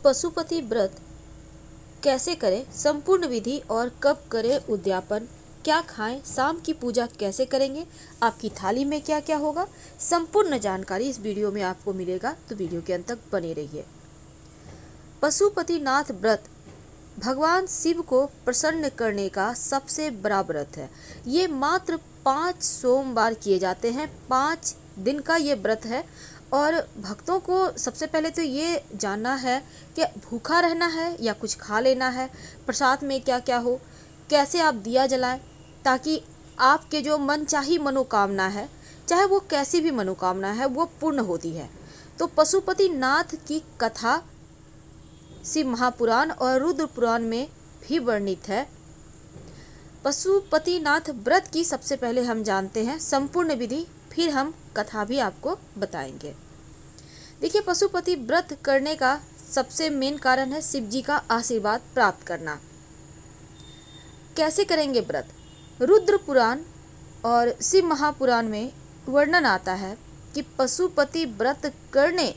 पशुपति व्रत कैसे करें, संपूर्ण विधि और कब करें उद्यापन, क्या खाएं, शाम की पूजा कैसे करेंगे, आपकी थाली में क्या क्या होगा, संपूर्ण जानकारी इस वीडियो में आपको मिलेगा। तो वीडियो के अंत तक बने रहिए। पशुपतिनाथ व्रत भगवान शिव को प्रसन्न करने का सबसे बड़ा व्रत है। ये मात्र 5 सोमवार किए जाते हैं। 5 दिन का ये व्रत है और भक्तों को सबसे पहले तो ये जानना है कि भूखा रहना है या कुछ खा लेना है, प्रसाद में क्या क्या हो, कैसे आप दिया जलाएं ताकि आपके जो मनचाही मनोकामना है, चाहे वो कैसी भी मनोकामना है, वो पूर्ण होती है। तो पशुपतिनाथ की कथा शिव महापुराण और रुद्र पुराण में भी वर्णित है। पशुपतिनाथ व्रत की सबसे पहले हम जानते हैं संपूर्ण विधि, फिर हम कथा भी आपको बताएंगे। देखिए, पशुपति व्रत करने का सबसे मेन कारण है शिव जी का आशीर्वाद प्राप्त करना। कैसे करेंगे व्रत? रुद्र पुराण और शिव महापुराण में वर्णन आता है कि पशुपति व्रत करने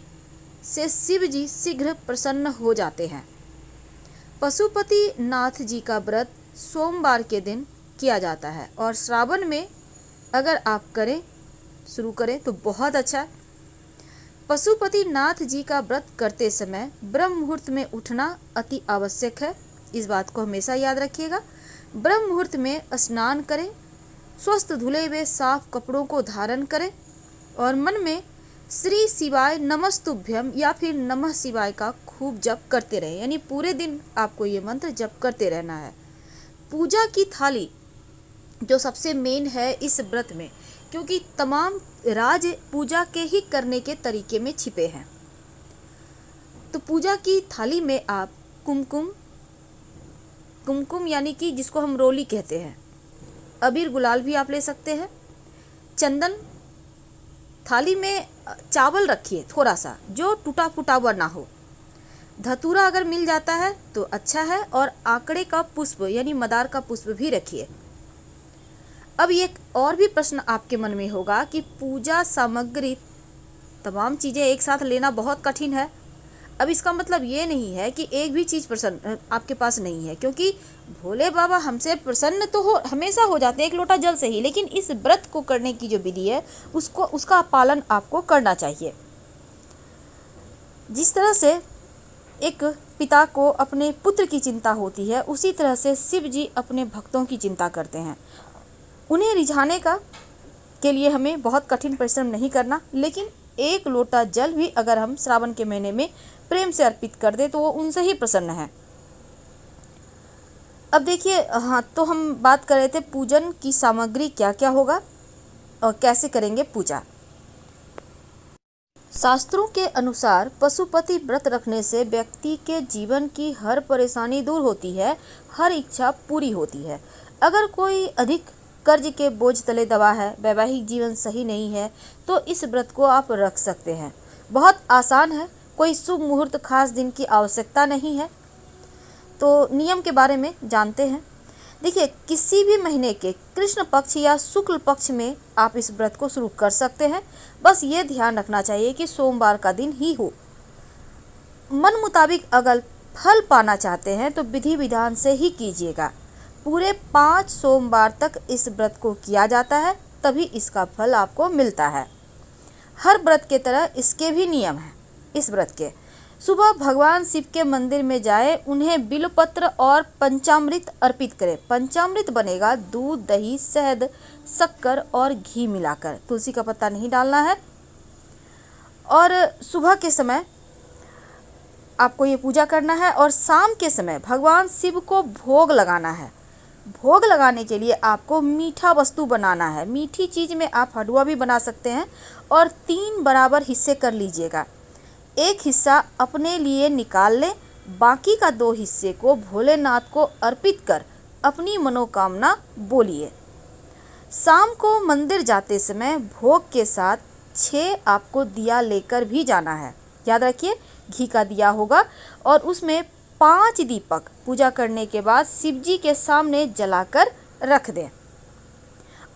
से शिव जी शीघ्र प्रसन्न हो जाते हैं। पशुपति नाथ जी का व्रत सोमवार के दिन किया जाता है और श्रावण में अगर आप शुरू करें तो बहुत अच्छा है। पशुपति नाथ जी का व्रत करते समय ब्रह्म मुहूर्त में उठना अति आवश्यक है। इस बात को हमेशा याद रखिएगा। ब्रह्म मुहूर्त में स्नान करें, स्वस्थ धुले हुए साफ कपड़ों को धारण करें और मन में श्री शिवाय नमस्तुभ्यम या फिर नमः शिवाय का खूब जप करते रहें। यानी पूरे दिन आपको ये मंत्र जप करते रहना है। पूजा की थाली जो सबसे मेन है इस व्रत में, क्योंकि तमाम राज पूजा के ही करने के तरीके में छिपे हैं। तो पूजा की थाली में आप कुमकुम यानी कि जिसको हम रोली कहते हैं, अबीर गुलाल भी आप ले सकते हैं, चंदन, थाली में चावल रखिए थोड़ा सा जो टूटा फूटा हुआ ना हो, धतूरा अगर मिल जाता है तो अच्छा है, और आंकड़े का पुष्प यानी मदार का पुष्प भी रखिए। अब एक और भी प्रश्न आपके मन में होगा कि पूजा सामग्री तमाम चीज़ें एक साथ लेना बहुत कठिन है। अब इसका मतलब ये नहीं है कि एक भी चीज़ प्रसन्न आपके पास नहीं है, क्योंकि भोले बाबा हमसे प्रसन्न तो हमेशा हो जाते हैं एक लोटा जल से ही, लेकिन इस व्रत को करने की जो विधि है उसका पालन आपको करना चाहिए। जिस तरह से एक पिता को अपने पुत्र की चिंता होती है, उसी तरह से शिव जी अपने भक्तों की चिंता करते हैं। उन्हें रिझाने के लिए हमें बहुत कठिन परिश्रम नहीं करना, लेकिन 1 लोटा जल भी अगर हम श्रावण के महीने में प्रेम से अर्पित कर दे तो वो उनसे ही प्रसन्न है। अब देखिए, तो हम बात कर रहे थे पूजन की सामग्री क्या क्या होगा और कैसे करेंगे पूजा। शास्त्रों के अनुसार पशुपति व्रत रखने से व्यक्ति के जीवन की हर परेशानी दूर होती है, हर इच्छा पूरी होती है। अगर कोई अधिक कर्ज के बोझ तले दबा है, वैवाहिक जीवन सही नहीं है, तो इस व्रत को आप रख सकते हैं। बहुत आसान है, कोई शुभ मुहूर्त खास दिन की आवश्यकता नहीं है। तो नियम के बारे में जानते हैं। देखिए, किसी भी महीने के कृष्ण पक्ष या शुक्ल पक्ष में आप इस व्रत को शुरू कर सकते हैं। बस ये ध्यान रखना चाहिए कि सोमवार का दिन ही हो। मन मुताबिक अगर फल पाना चाहते हैं तो विधि विधान से ही कीजिएगा। पूरे 5 सोमवार तक इस व्रत को किया जाता है, तभी इसका फल आपको मिलता है। हर व्रत के तरह इसके भी नियम हैं। इस व्रत के सुबह भगवान शिव के मंदिर में जाए, उन्हें बिल्वपत्र और पंचामृत अर्पित करें। पंचामृत बनेगा दूध, दही, शहद, शक्कर और घी मिलाकर, तुलसी का पत्ता नहीं डालना है। और सुबह के समय आपको ये पूजा करना है और शाम के समय भगवान शिव को भोग लगाना है। भोग लगाने के लिए आपको मीठा वस्तु बनाना है। मीठी चीज़ में आप हलवा भी बना सकते हैं और 3 बराबर हिस्से कर लीजिएगा। एक हिस्सा अपने लिए निकाल लें, बाकी का 2 हिस्से को भोलेनाथ को अर्पित कर अपनी मनोकामना बोलिए। शाम को मंदिर जाते समय भोग के साथ 6 आपको दिया लेकर भी जाना है। याद रखिए, घी का दिया होगा और उसमें 5 दीपक पूजा करने के बाद शिव जी के सामने जलाकर रख दें।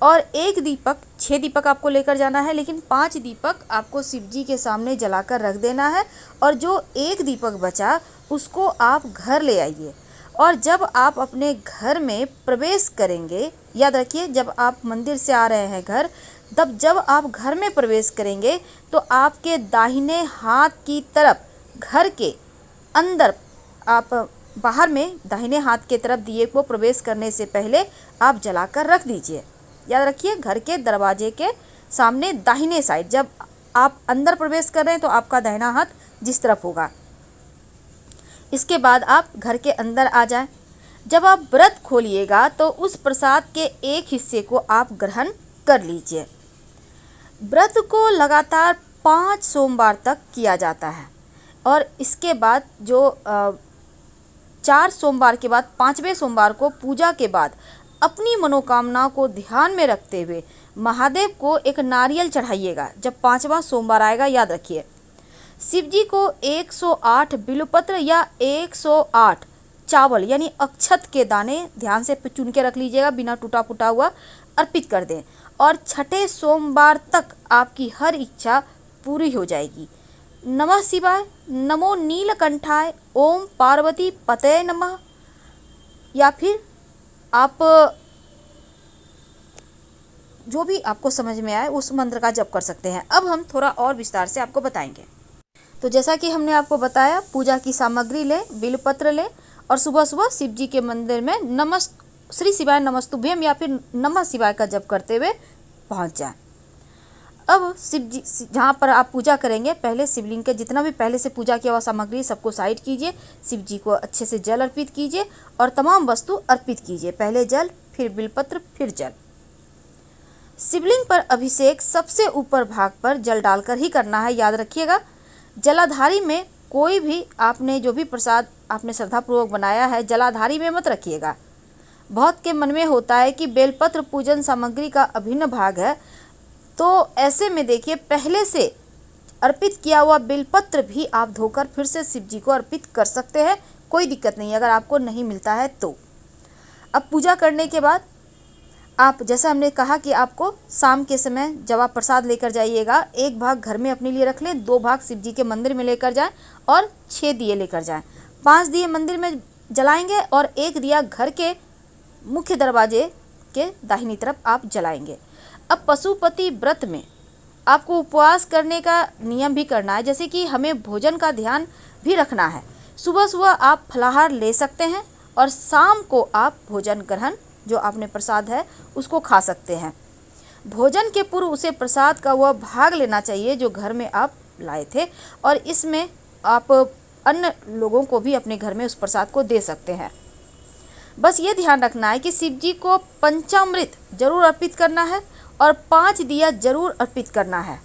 और 1 दीपक, 6 दीपक आपको लेकर जाना है, लेकिन 5 दीपक आपको शिव जी के सामने जलाकर रख देना है। और जो 1 दीपक बचा उसको आप घर ले आइए। और जब आप अपने घर में प्रवेश करेंगे, याद रखिए जब आप मंदिर से आ रहे हैं घर, तब जब आप घर में प्रवेश करेंगे तो आपके दाहिने हाथ की तरफ घर के अंदर, आप बाहर में दाहिने हाथ की तरफ दिए को प्रवेश करने से पहले आप जलाकर रख दीजिए। याद रखिए घर के दरवाजे के सामने दाहिने साइड, जब आप अंदर प्रवेश कर रहे हैं तो आपका दाहिना हाथ जिस तरफ होगा। इसके बाद आप घर के अंदर आ जाएं। जब आप व्रत खोलिएगा तो उस प्रसाद के एक हिस्से को आप ग्रहण कर लीजिए। व्रत को लगातार 5 सोमवार तक किया जाता है और इसके बाद जो 4 सोमवार के बाद 5वें सोमवार को पूजा के बाद अपनी मनोकामना को ध्यान में रखते हुए महादेव को एक नारियल चढ़ाइएगा। जब 5वां सोमवार आएगा, याद रखिए शिव जी को 108 बिल्वपत्र या 108 चावल यानी अक्षत के दाने ध्यान से चुन के रख लीजिएगा, बिना टूटा फूटा हुआ अर्पित कर दें। और छठे सोमवार तक आपकी हर इच्छा पूरी हो जाएगी। नमः शिवाय, नमो नीलकंठाय, ओम पार्वती पतये नमः, या फिर आप जो भी आपको समझ में आए उस मंत्र का जप कर सकते हैं। अब हम थोड़ा और विस्तार से आपको बताएंगे। तो जैसा कि हमने आपको बताया, पूजा की सामग्री लें, बिल्वपत्र लें और सुबह सुबह शिव जी के मंदिर में नमः श्री शिवाय नमस्तुभ्यम या फिर नमः शिवाय का जप करते हुए पहुंच जाएं। अब शिव जी जहाँ पर आप पूजा करेंगे, पहले शिवलिंग के जितना भी पहले से पूजा किया हुआ सामग्री सबको साइड कीजिए। शिव जी को अच्छे से जल अर्पित कीजिए और तमाम वस्तु अर्पित कीजिए। पहले जल, फिर बिल्वपत्र, फिर जल। शिवलिंग पर अभिषेक सबसे ऊपर भाग पर जल डालकर ही करना है, याद रखिएगा। जलाधारी में कोई भी आपने जो भी प्रसाद आपने श्रद्धापूर्वक बनाया है, जलाधारी में मत रखिएगा। बहुत के मन में होता है कि बेलपत्र पूजन सामग्री का अभिन्न भाग है, तो ऐसे में देखिए पहले से अर्पित किया हुआ बेलपत्र भी आप धोकर फिर से शिव जी को अर्पित कर सकते हैं, कोई दिक्कत नहीं अगर आपको नहीं मिलता है तो। अब पूजा करने के बाद आप, जैसा हमने कहा कि आपको शाम के समय जब आप प्रसाद लेकर जाइएगा, 1 भाग घर में अपने लिए रख लें, 2 भाग शिव जी के मंदिर में लेकर जाएं और 6 दिए लेकर जाएं। 5 दिए मंदिर में जलाएंगे और 1 दिया घर के मुख्य दरवाजे के दाहिनी तरफ आप जलाएंगे। अब पशुपति व्रत में आपको उपवास करने का नियम भी करना है, जैसे कि हमें भोजन का ध्यान भी रखना है। सुबह सुबह आप फलाहार ले सकते हैं और शाम को आप भोजन ग्रहण, जो आपने प्रसाद है उसको खा सकते हैं। भोजन के पूर्व उसे प्रसाद का वह भाग लेना चाहिए जो घर में आप लाए थे, और इसमें आप अन्य लोगों को भी अपने घर में उस प्रसाद को दे सकते हैं। बस ये ध्यान रखना है कि शिव जी को पंचामृत जरूर अर्पित करना है और 5 दिया जरूर अर्पित करना है।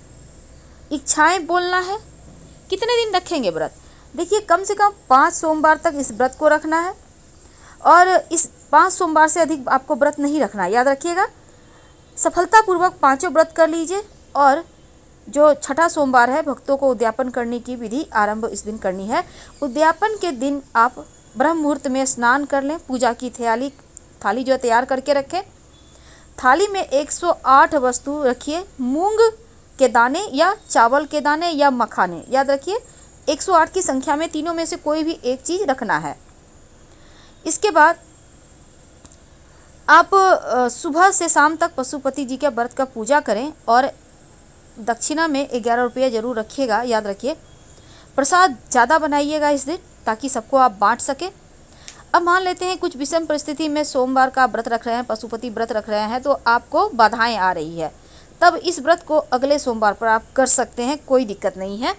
इच्छाएं बोलना है। कितने दिन रखेंगे व्रत? देखिए कम से कम 5 सोमवार तक इस व्रत को रखना है और इस 5 सोमवार से अधिक आपको व्रत नहीं रखना है, याद रखिएगा। सफलतापूर्वक 5 व्रत कर लीजिए और जो छठा सोमवार है, भक्तों को उद्यापन करने की विधि आरंभ इस दिन करनी है। उद्यापन के दिन आप ब्रह्म मुहूर्त में स्नान कर लें। पूजा की थाली जो तैयार करके रखें। थाली में 108 वस्तु रखिए, मूंग के दाने या चावल के दाने या मखाने, याद रखिए 108 की संख्या में तीनों में से कोई भी एक चीज़ रखना है। इसके बाद आप सुबह से शाम तक पशुपति जी के व्रत का पूजा करें और दक्षिणा में 11 रुपये जरूर रखिएगा, याद रखिए। प्रसाद ज़्यादा बनाइएगा इस दिन ताकि सबको आप बांट सकें। अब मान लेते हैं कुछ विषम परिस्थिति में सोमवार का व्रत रख रहे हैं, पशुपति व्रत रख रहे हैं, तो आपको बाधाएं आ रही है, तब इस व्रत को अगले सोमवार पर आप कर सकते हैं, कोई दिक्कत नहीं है।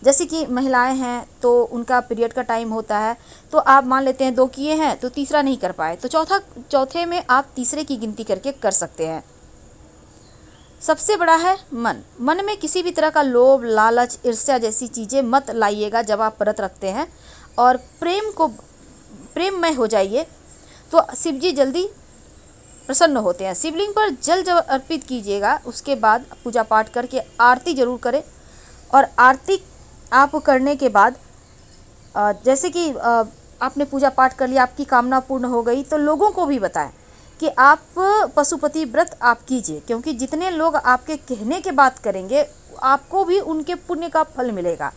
जैसे कि महिलाएं हैं तो उनका पीरियड का टाइम होता है, तो आप मान लेते हैं 2 किए हैं तो तीसरा नहीं कर पाए, तो चौथे में आप तीसरे की गिनती करके कर सकते हैं। सबसे बड़ा है मन में किसी भी तरह का लोभ, लालच, ईर्ष्या जैसी चीज़ें मत लाइएगा जब आप व्रत रखते हैं, और प्रेममय हो जाइए तो शिव जी जल्दी प्रसन्न होते हैं। शिवलिंग पर जल जब अर्पित कीजिएगा, उसके बाद पूजा पाठ करके आरती जरूर करें, और आरती आप करने के बाद जैसे कि आपने पूजा पाठ कर लिया, आपकी कामना पूर्ण हो गई, तो लोगों को भी बताएं कि आप पशुपति व्रत आप कीजिए, क्योंकि जितने लोग आपके कहने के बात करेंगे आपको भी उनके पुण्य का फल मिलेगा।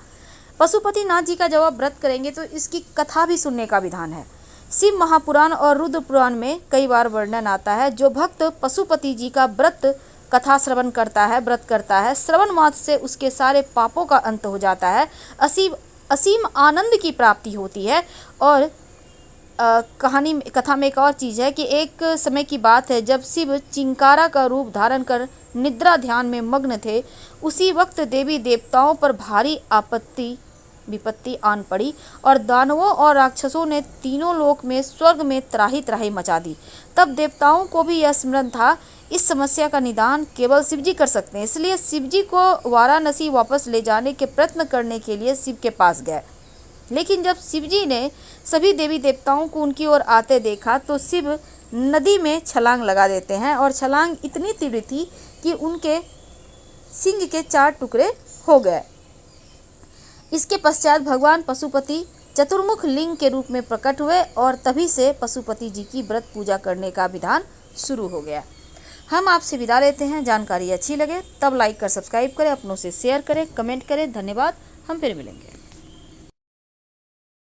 पशुपतिनाथ जी का जब आप व्रत करेंगे तो इसकी कथा भी सुनने का विधान है। शिव महापुराण और रुद्र पुराण में कई बार वर्णन आता है। जो भक्त पशुपति जी का व्रत कथा श्रवण करता है, व्रत करता है, श्रवण मात्र से उसके सारे पापों का अंत हो जाता है, असीम आनंद की प्राप्ति होती है। और कथा में एक और चीज़ है कि एक समय की बात है जब शिव चिंकारा का रूप धारण कर निद्रा ध्यान में मग्न थे। उसी वक्त देवी देवताओं पर भारी विपत्ति आन पड़ी और दानवों और राक्षसों ने तीनों लोक में स्वर्ग में त्राही त्राही मचा दी। तब देवताओं को भी यह स्मरण था इस समस्या का निदान केवल शिवजी कर सकते हैं, इसलिए शिवजी को वाराणसी वापस ले जाने के प्रयत्न करने के लिए शिव के पास गए। लेकिन जब शिवजी ने सभी देवी देवताओं को उनकी ओर आते देखा तो शिव नदी में छलांग लगा देते हैं और छलांग इतनी तीव्र थी कि उनके सिंह के 4 टुकड़े हो गए। इसके पश्चात भगवान पशुपति चतुर्मुख लिंग के रूप में प्रकट हुए और तभी से पशुपति जी की व्रत पूजा करने का विधान शुरू हो गया। हम आपसे विदा लेते हैं। जानकारी अच्छी लगे तब लाइक कर सब्सक्राइब करें, अपनों से शेयर करें, कमेंट करें। धन्यवाद। हम फिर मिलेंगे।